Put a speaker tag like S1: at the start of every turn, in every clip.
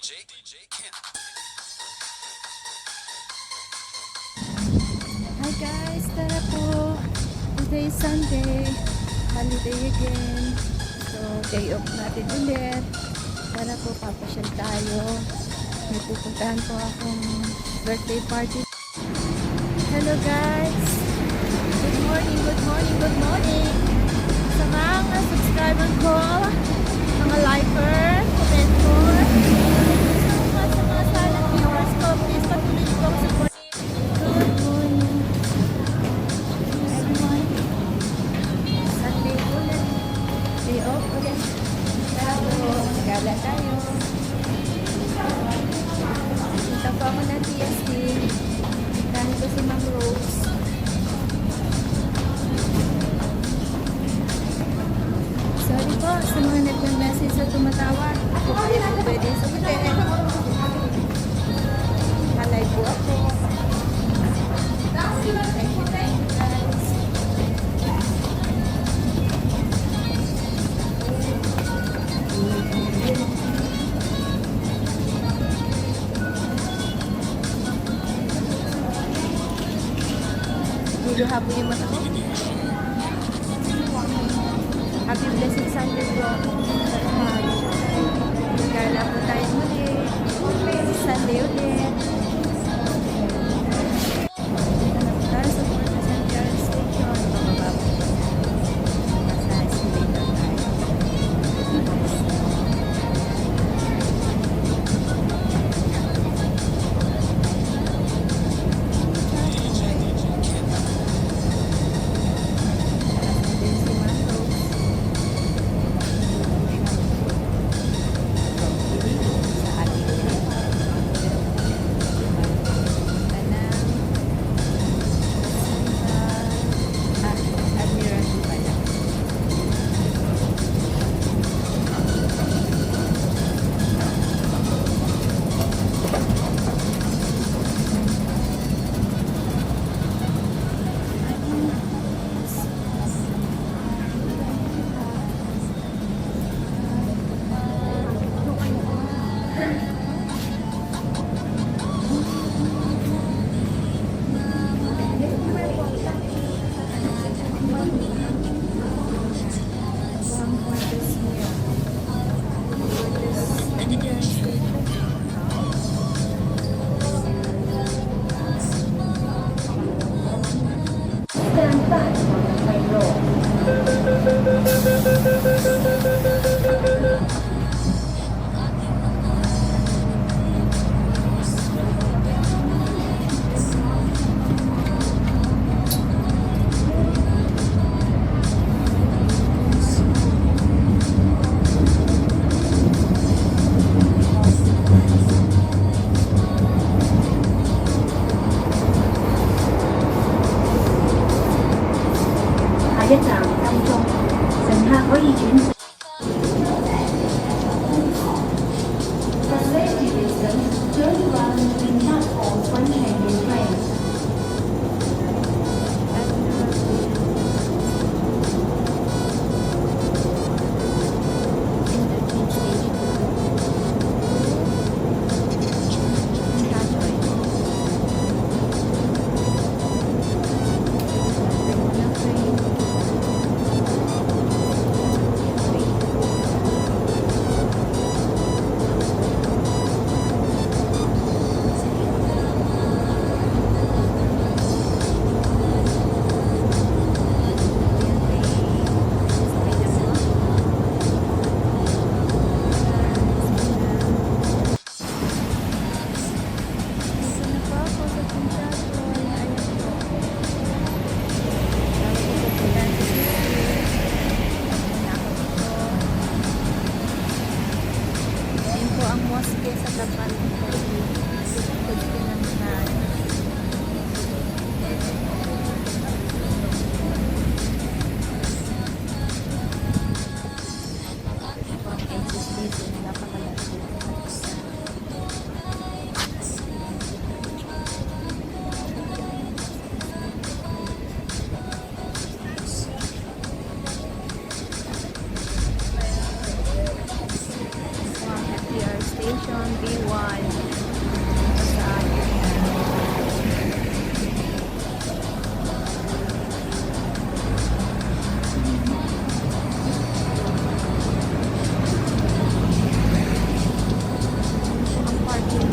S1: Hi guys, tara po. Today is Sunday. Holiday again. So, day off natin ulit. Tara po, papasyal tayo. May pupuntahan po akong birthday party. Hello guys. Good morning, good morning, good morning. Sa mga subscriber ko, mga liker, commenter, sa mga silent viewers ko, please patuloy niyo po ako support. Good morning, everyone. Sunday ulit. Day off ulit. Tara po, gala tayo. Punta po ako ng TST. Dahil ko si Ma'am Rose. Sorry po sa mga nag-message sa tumatawag. Pwede sagutin. Halay po ako. Thank you guys. Medyo hapon yung mata ko. Happy blessed Sunday bro. Gala po tayo muli. Sunday ulit. Tara sa Puerto Santiago Station. Pababa po. Nasa escalator tayo. Station, tayo. Sa atin. Ang parking.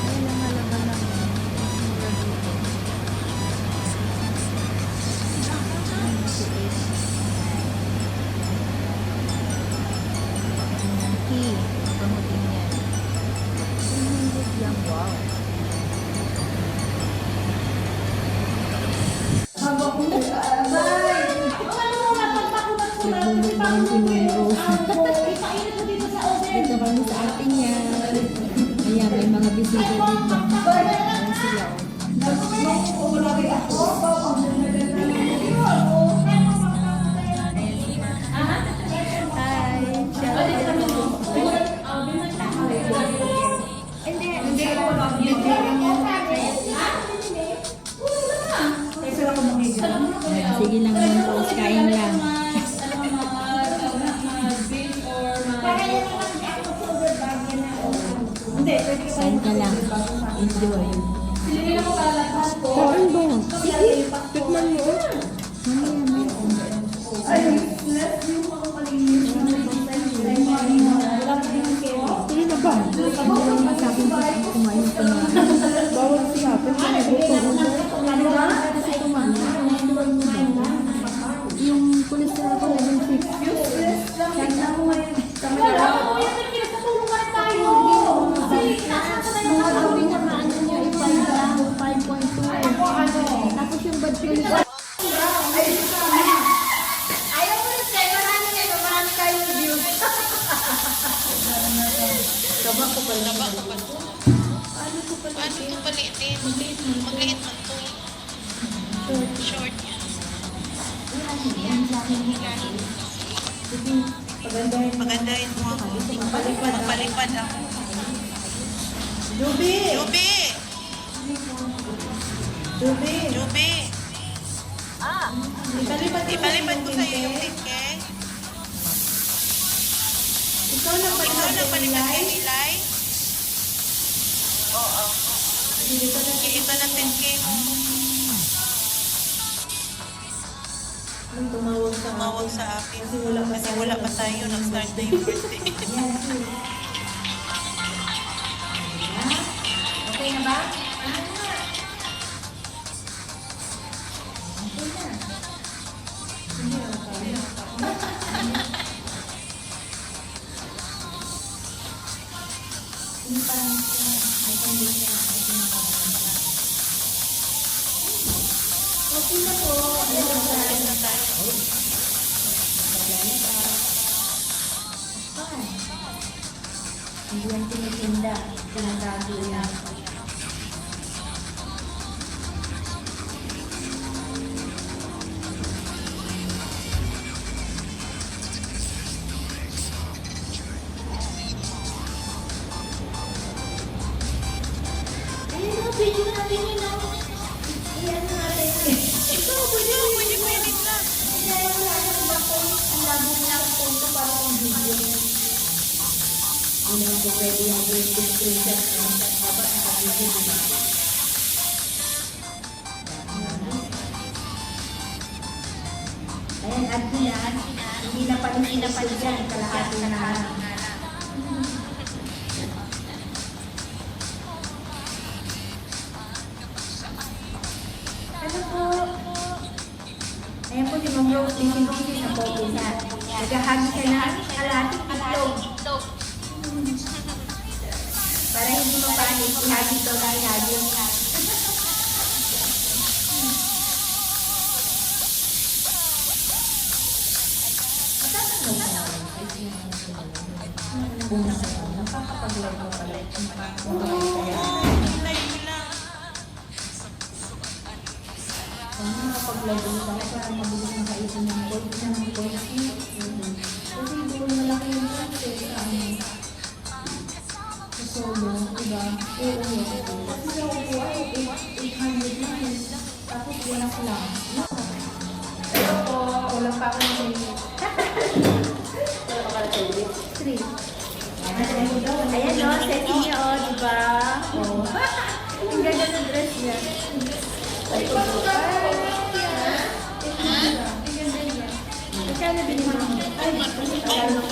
S1: Ayan ang halaga ng mura dito. Ang matiis. Ang key. Pamutin yan. 100 lang. Wow. Nagbumukbang si Ma'am Rose. Dito kami sa atin niya. Ayan, may mga bisita dito. Ayan sila. Hi. Sige lang Ma'am Rose, kain lang. Kain ka lang. Enjoy. Kain ba? Sige. Tikman mo. Sige na ba? Hindi naman sa akin kumain ko na. Bawal siya. Pero yung cholesterol ko na yung 6. Tapos yung bad cholesterol.
S2: Ayaw mo rin kayo, marami kayong views.
S1: Taba ko pala.
S3: Paano ko palitin? Magliit man to. Short yan. Pagandahin mo ako. Palipad ako.
S2: Jubi!
S3: Jubi! Ipalipad ko sa'yo yung tike.
S2: Ikaw na pa
S3: Ikaw na palipad kay Ilay? Oo. Ito na 10K mo. Tumawag sa akin. Kasi wala pa tayo. Nag-start na yung birthday.
S2: Okay na ba? Okay na po. Hindi yan tinitinda. Tinatago yan. Ayun na, video natin yun. Iyan natin.
S3: Ito, pwede na.
S2: Kaya wala nang bako. Ang labo mo lang punto para kong video. Hindi naman po pwede yung birthday screenshot ng dapat nakabigyan diba? Ayan, admin na. Hindi na panis dyan. Kalahati na lang. Ano po? Ayan po si Ma'am Rose. Tisin-tisin na po po na. Naghahagi ka na kalahating itlog. Para hindi mo panis, ihagi to na ihagi. Nakakapag-live mo pala.
S3: Ilay mo lang.
S2: pag-lagay mo para mabilis makaipon ng points ng points. Kasi doon malaki yung process sa sa solo, diba? Oo, kasi sa upo ay 800 lang eh. Tapos wala ko lang. Pero po, wala pa ako ng limit. Wala pa ka ng limit? 3. Ayan o, setting niya o, diba? Oo. Ang ganda ng dress niya. Ay, ang ganda niya. Magkano bilhin mo? Ay, akala ko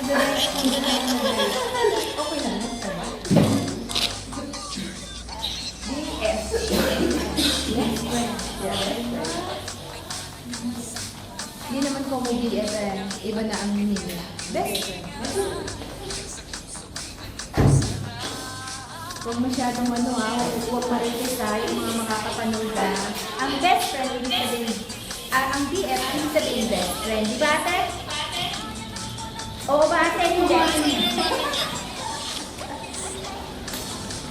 S2: guys, ang dami ng dala okay lang. BS. Hindi naman ko may BS iba na ang nila. Best. Huwag masyadong huwag marites yung mga makakapanood na. Ang best friend, ibig sabihin, ang BF, ibig sabihin best friend. Di ba, ate? Oo ba, ate? Hindi.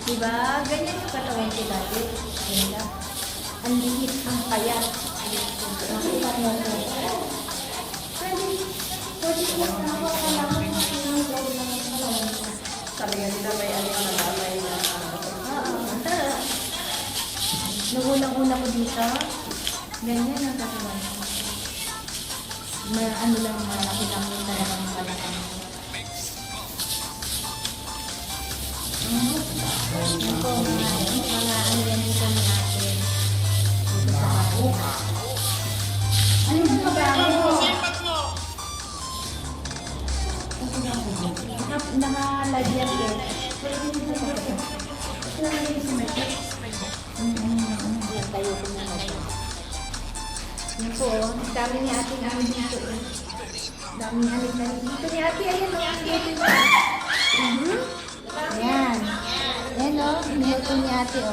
S2: Di ba? Ganyan yung katawan ko dati. Ganda. Ang liit, ang payat. Nakita mo ko.
S3: Sabi nga nila may ano na lamay na
S2: Nung unang-una ko dito, ganyan ang katawan ko. Ano lang, malaki lang yung talagang malakang. Ito, mga ano yan dito ni ate. Dito sa bahay. Ano yung magkakaroon mo? Nakalagyan din. Tayo ko na natin. Yan po, dami ni ate namin dito. Dami ni ate namin dito. Ni ate, ayan o. Ayan. Ayan o, niluto ni ate o.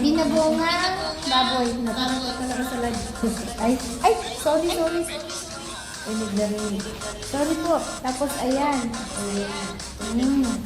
S2: Binabongang baboy. Natanong ko talaga sa lag. Ay, sorry. Rinig na rinig. Sorry po. Tapos ayan. Ayan.